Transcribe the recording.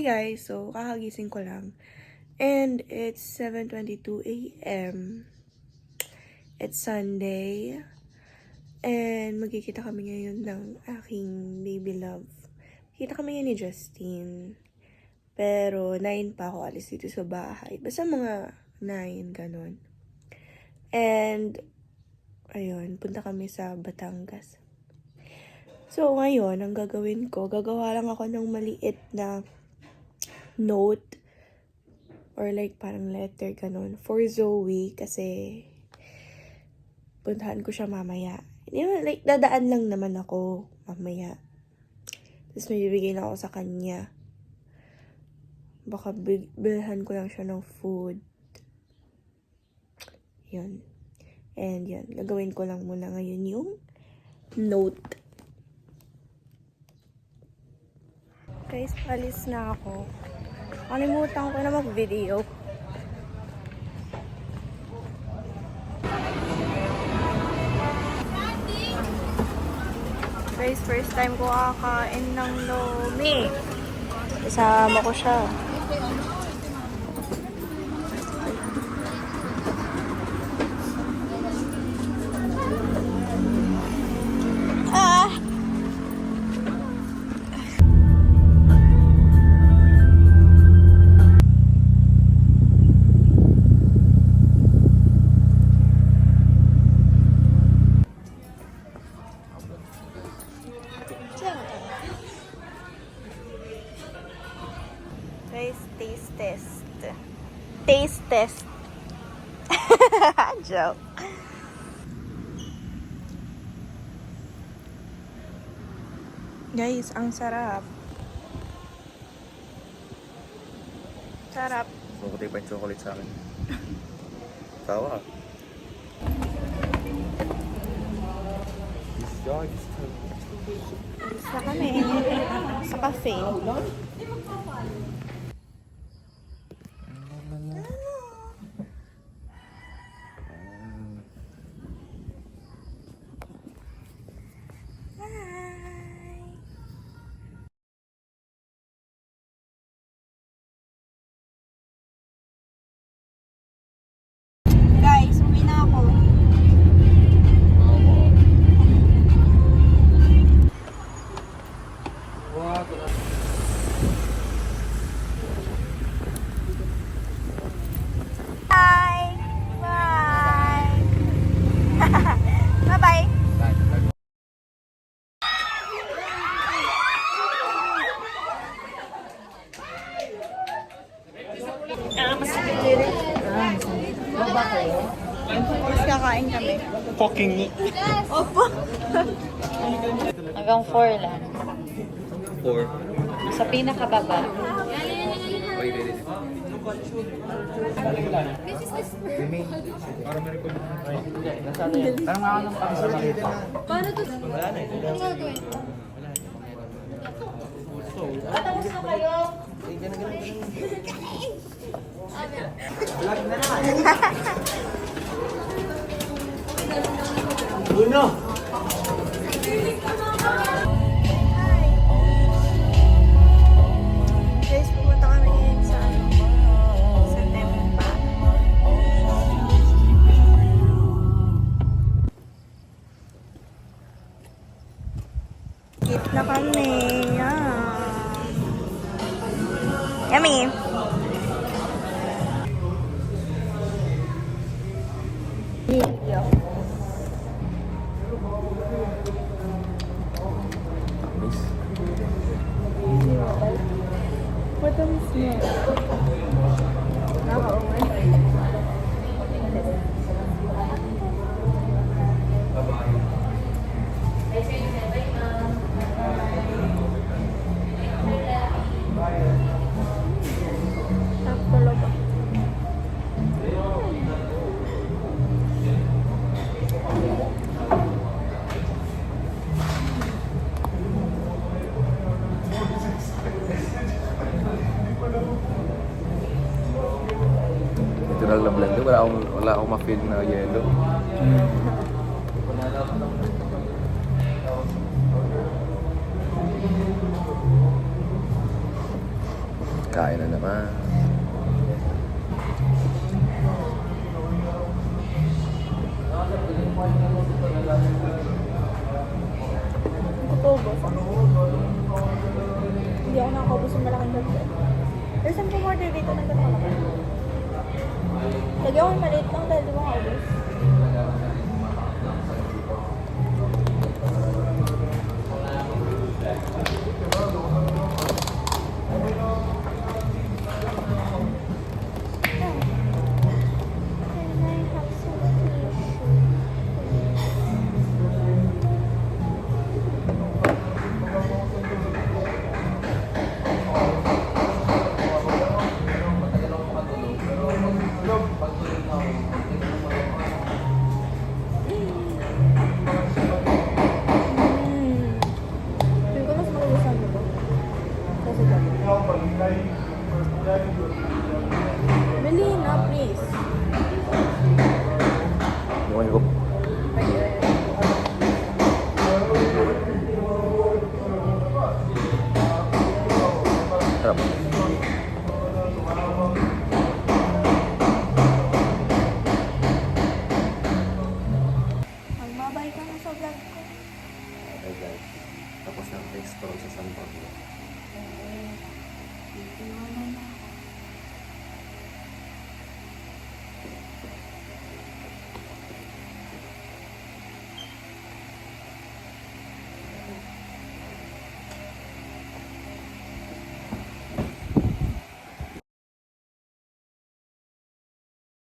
guys, so kakagising ko lang. And it's 7:22 a.m. It's Sunday. And magkikita kami ngayon ng aking baby love. Kita kami ngayon ni Justin. Pero 9 pa ako alis dito sa bahay. Basta mga 9, ganun. And, ayun, punta kami sa Batangas. So, ngayon, ang gagawin ko, gagawa lang ako ng maliit na note or like parang letter, ganun, for Zoe kasi puntahan ko siya mamaya. Like, dadaan lang naman ako mamaya. Tapos may bibigay na ako sa kanya. Baka bilhan ko lang siya ng food. Yun. And yun, gagawin ko lang muna ngayon yung note. Guys, alis na ako. Kalimutan ko na mag-video. Guys, first time ko kakain ng lomi. Kasama ko siya. Guys, taste test. Taste test. Joke. Guys, ang sarap. Sarap. Mabuti pa yung chocolate sa akin. Tawa. Alis na kami. Sa cafe. Guys, uwi na ako. Bye! Bye! Bye-bye! Mas kakain kami. Fucking Opo. Hanggang 4 lang. 4. Sa pinakababa. Wait. Paano to? Ano gagawin? Patapos na kayo? Uno! Guys, pumunta kami ngayon sa Tempa. Eat na kami. Yummy! Matamis niya. Nakauwi. Sarap talaga. Natural na blender. Wala akong ma-feel na yellow. Kain na naman. Kupobos ako. Hindi ako nakakubos ng malaking ganda. Pero saan ko order dito ng gano'n kalaki? Lagi ako yung maliit lang dahil di ba makubos? Can I have some tissue? Feel ko mas magugustuhan ko to. Kasi gabi. Bili na, please. Iwan ko. Sarap.